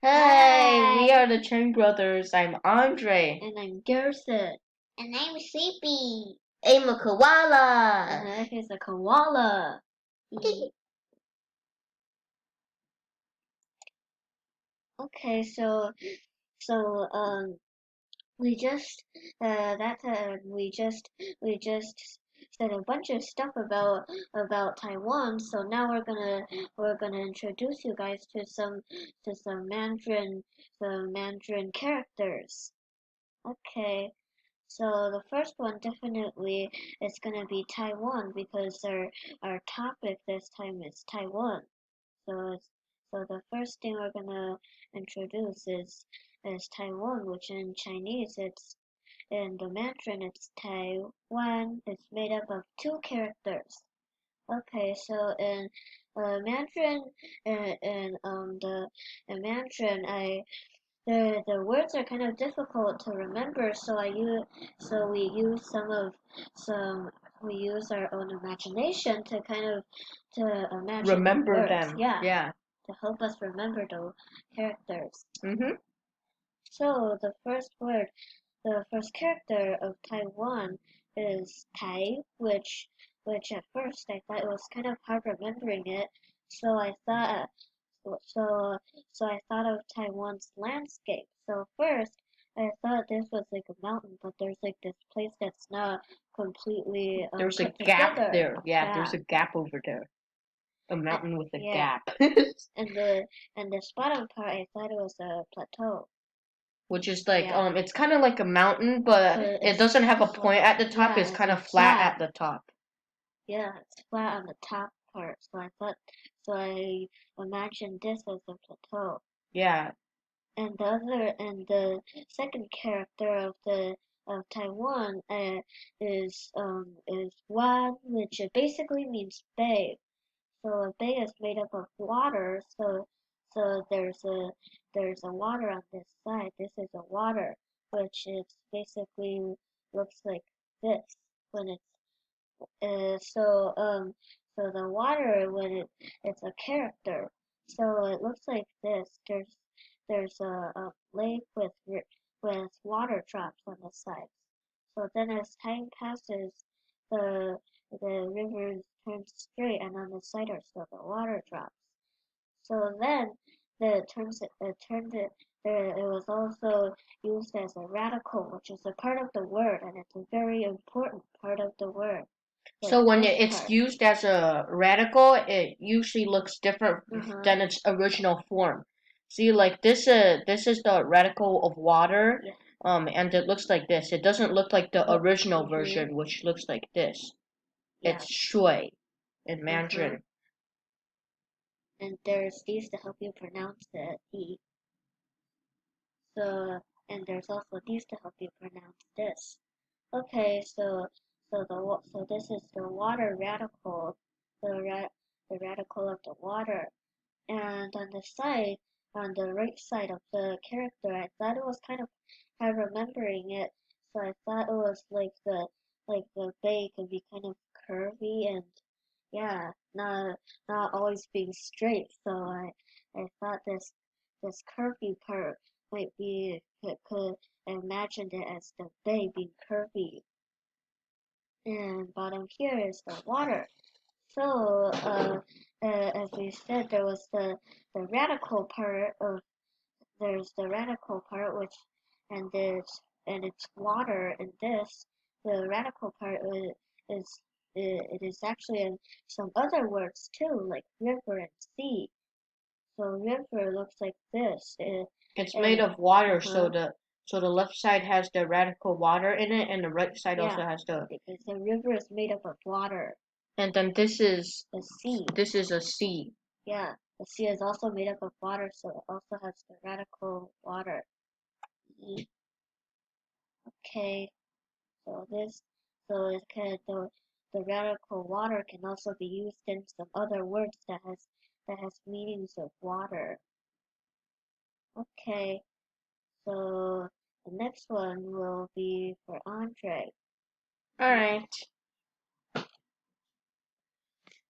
Hey, we are the Cheng brothers. I'm Andre. And I'm Gerson. And I'm Sleepy. I'm a koala. He's a koala. Okay, so we just we just said a bunch of stuff about Taiwan. So now we're gonna introduce you guys to some Mandarin characters. Okay. So the first one definitely is gonna be Taiwan because our topic this time is Taiwan. So so the first thing we're gonna introduce is Taiwan, which in Chinese it's in the Mandarin it's Taiwan. It's made up of two characters. Okay, so in Mandarin the in Mandarin the words are kind of difficult to remember, so we use our own imagination to kind of to imagine the Remember words. them. Yeah, Yeah. to help us remember the characters. Mm-hmm. So the first character of Taiwan is Tai, which at first I thought it was kind of hard remembering it. So I thought so so I thought of Taiwan's landscape. So first I thought this was like a mountain, but there's like this place that's not completely There's a put gap together. there. Yeah, Yeah, there's a gap over there. A and, mountain with a yeah. gap. And this bottom part I thought it was a plateau. Which is like, Yeah, it's kind of like a mountain, but but it it's doesn't have a point flat. at the top. Yeah, It's it's kind like of flat flat. at the top. Yeah, it's flat on the top part. So I imagined this as a plateau. Yeah. And the second character of Taiwan is Wan, which basically means bay. So a bay is made up of water. So there's a water on this side. This is a water, which is basically looks like this when it's uh, so um so the water when it's a character. So it looks like this. There's a lake with water drops on the sides. So then as time passes, the the river turns straight, and on the side are still the water drops. So then it was also used as a radical, which is a part of the word, and it's a very important part of the word. Like So when this it's part. used as a radical, it usually looks different Uh-huh. than its original form. See, like this is the radical of water, Yeah. and it looks like this. It doesn't look like the Oh. original Mhm. version, which looks like this. Yeah. It's shui in Uh-huh. Mandarin. And there's these to help you pronounce the E. So and there's also these to help you pronounce this. Okay, so this is the water radical, the radical of the water. And on the side, on the right side of the character, I thought it was kind of hard remembering it. So I thought it was like the bay could be kind of curvy and yeah, not always being straight. So I thought this curvy part might be could imagine it as the bay being curvy. And bottom here is the water. So, as we said, there was the radical part of there's the radical part which and it's water in this. The radical part is it is actually in some other words too, like river and sea. So river looks like this, It's made and of water, uh-huh, so the left side has the radical water in it, and the right side also yeah, has the. because the river is made up of water. And then The sea. this is a sea. Yeah, the sea is also made up of water, so it also has the radical water. Okay, so this, so it can the radical water can also be used in some other words that has meanings of water. Okay, so the next one will be for Andre. All right.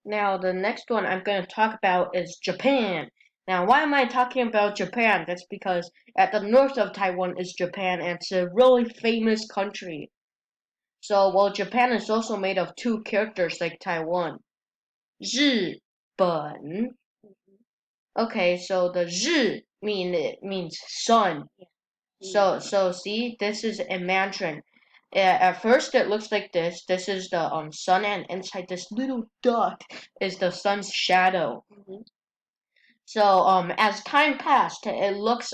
Now the next one I'm going to talk about is Japan. Now, why am I talking about Japan? That's because at the north of Taiwan is Japan, and it's a really famous country. So, well, Japan is also made of two characters like Taiwan. 日本. Okay, so the 日 it means sun. So see, this is in Mandarin. At first, it looks like this. This is the sun, and inside this little dot is the sun's shadow. So as time passed, it looks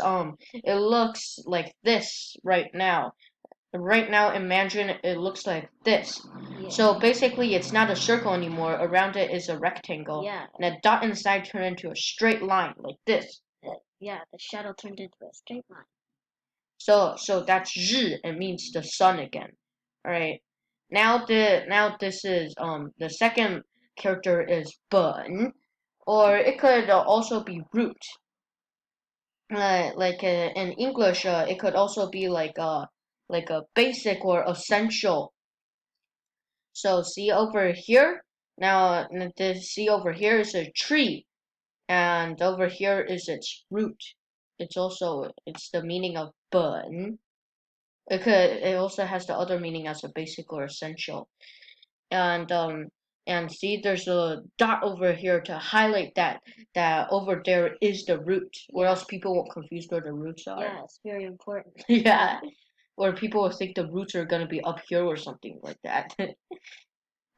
like this right now. Right now in Mandarin, it looks like this. Yeah. So basically, it's not a circle anymore. Around it is a rectangle. Yeah. And a dot inside turned into a straight line like this. Yeah, the shadow turned into a straight line. So that's 日. It means the sun again. All right. Now this is the second character is 本, or it could also be root. In English, it could also be like a basic or essential. So see over here. Now see over here is a tree, and over here is its root. It's the meaning of 本. It also has the other meaning as a basic or essential. And see there's a dot over here to highlight that over there is the root, or else people won't confuse where the roots are. Yeah, it's very important. Yeah. Or people will think the roots are gonna be up here or something like that.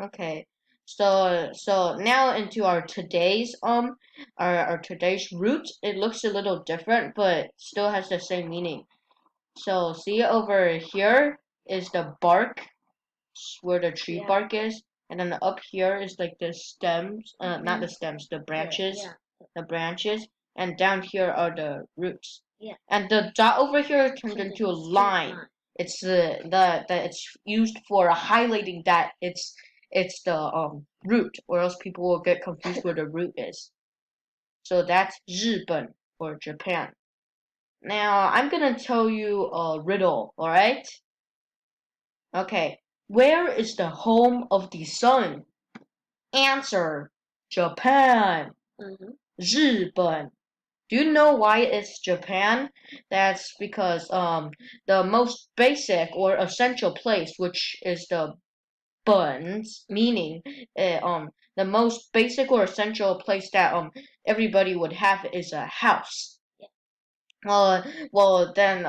Okay. So now into our today's root. It looks a little different, but still has the same meaning. So see over here is the bark, where the tree bark is, and then up here is like the stems, not the stems, the branches, the branches, and down here are the roots. Yeah. And the dot over here turned into a line. It's it's used for highlighting that it's the root, or else people will get confused where the root is. So that's 日本 or Japan. Now I'm gonna tell you a riddle, alright? Okay. Where is the home of the sun? Answer: Japan. 日本. Do you know why it's Japan? That's because the most basic or essential place, which is the 本's meaning, the most basic or essential place that everybody would have is a house. Well then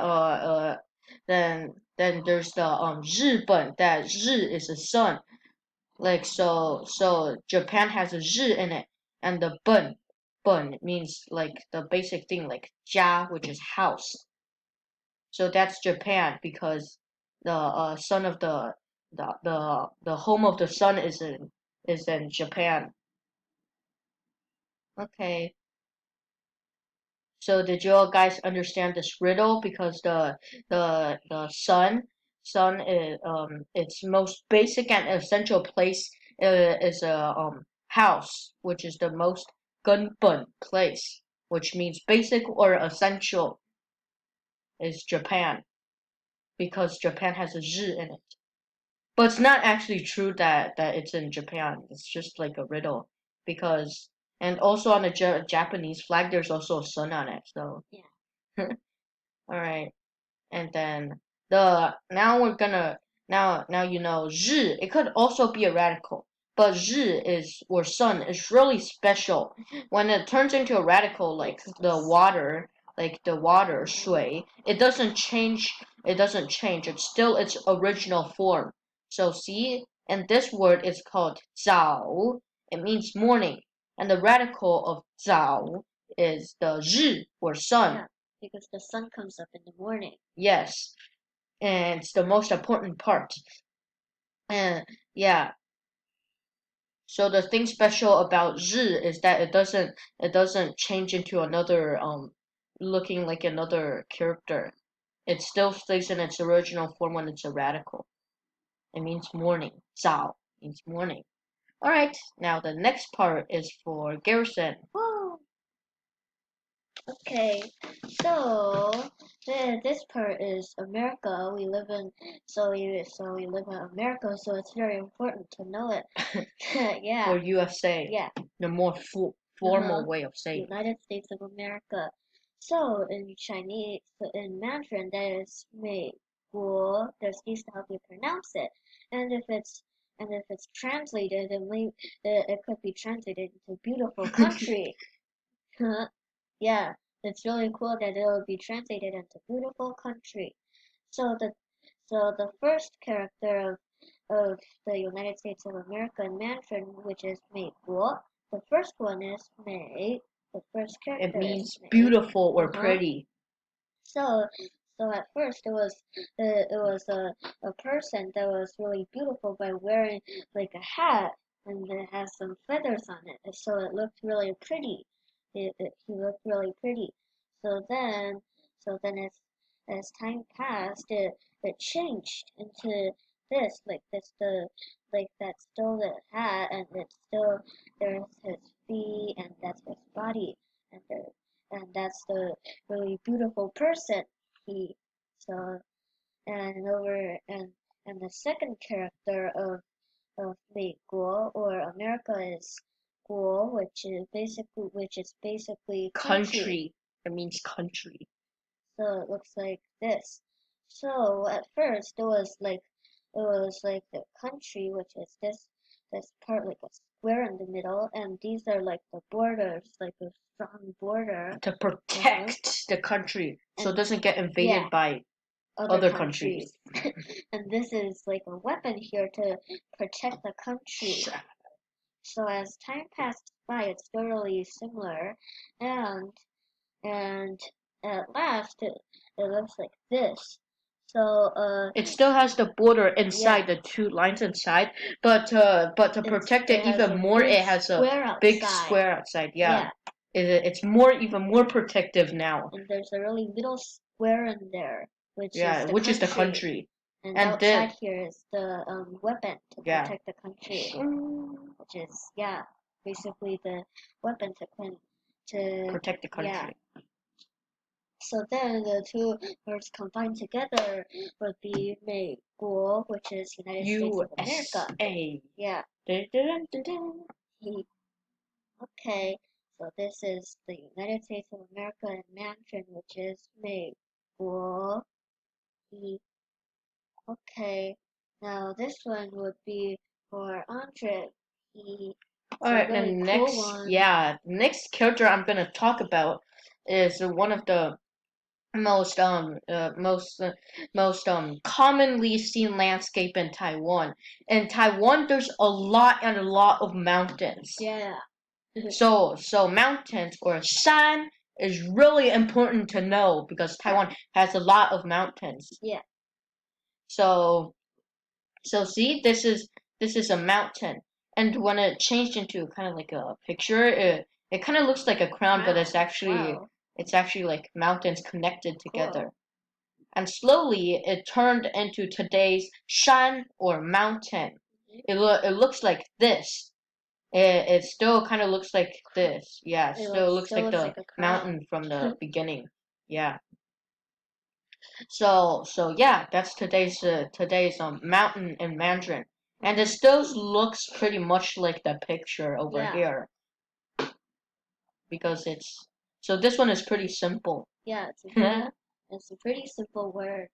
there's the 日本, that 日 is a sun. Like so Japan has a 日 in it, and the 本 means like the basic thing like 家, which is house. So that's Japan, because the son of the home of the sun is in Japan. Okay. So did you all guys understand this riddle? Because the sun is its most basic and essential place is a house, which is the most 根本 place, which means basic or essential, is Japan, because Japan has a 日 in it. But it's not actually true that it's in Japan. It's just like a riddle, because and also on the Japanese flag there's also a sun on it. So yeah. All right. And then the now we're gonna now you know 日. It could also be a radical, but 日 is, or sun, is really special. When it turns into a radical like the water, shui, it doesn't change. It's still its original form. So see, and this word is called 早. It means morning, and the radical of 早 is the 日, or sun. Yeah, because the sun comes up in the morning. Yes, and it's the most important part. And yeah, so the thing special about 日 is that it doesn't change into another looking like another character. It still stays in its original form when it's a radical. It means morning. 早 means morning. All right, now the next part is for Garrison. Whoa. Okay, so this part is America. We live in we live in America, so it's very important to know it. Yeah. For USA. Yeah. The more full. formal way of saying it. United States of America. So in Chinese, in Mandarin, that is 美国. There's these to help you pronounce it. And if it's translated, it could be translated into beautiful country. Yeah, it's really cool that it will be translated into beautiful country. So the first character of the United States of America in Mandarin, which is 美国, the first one is 美. The first character It means is 美. beautiful or pretty. So at first it was a person that was really beautiful by wearing like a hat and it has some feathers on it, and so it looked really pretty. He looked really pretty. So then as time passed, it changed into this like that's still the hat and it's still there's his feet and that's his body and that's the really beautiful person. He so and the second character of 美国 or America is 国, which is basically Country. It means country. So it looks like this. So at first it was like the country, which is this part like a square in the middle, and these are like the borders, like a strong border To protect the country so it doesn't get invaded by other countries. And this is like a weapon here to protect the country. So as time passed by, it's still really similar, and at last it looks like this. So it still has the border inside, the two lines inside, but to protect it even more, it has a big square outside. Yeah. It's even more protective now. And there's a really little square in there, which is the country. And outside here is the weapon to protect the country, which is basically the weapon to protect the country. Yeah. So then the two words combined together would be 美国, which is United States of America. Yeah. Okay. So this is the United States of America in Mandarin, which is 美国. Okay. Now this one would be for Andre. Alright, really next character I'm gonna talk about is one of the most commonly seen landscape in Taiwan. In Taiwan, there's a lot of mountains. Yeah. So mountains or shan is really important to know because Taiwan has a lot of mountains. Yeah. So see, this is a mountain, and when it changed into kind of like a picture, it kind of looks like a crown, but it's actually like mountains connected together. Cool. And slowly it turned into today's shan or mountain. It looks like this. It still kind of looks like this. Yeah, it still looks like the mountain from the beginning. Yeah. So yeah, that's today's mountain in Mandarin, and it still looks pretty much like the picture over here. Because this one is pretty simple. Yeah, it's a pretty simple word,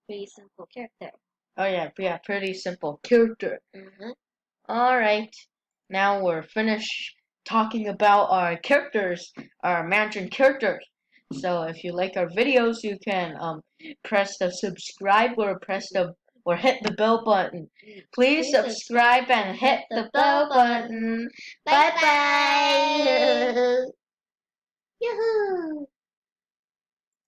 pretty simple character. Oh yeah, pretty simple character. All right, now we're finished talking about our characters, our Mandarin characters. So if you like our videos, you can press the subscribe or hit the bell button. Please subscribe and hit the bell button. Bye bye.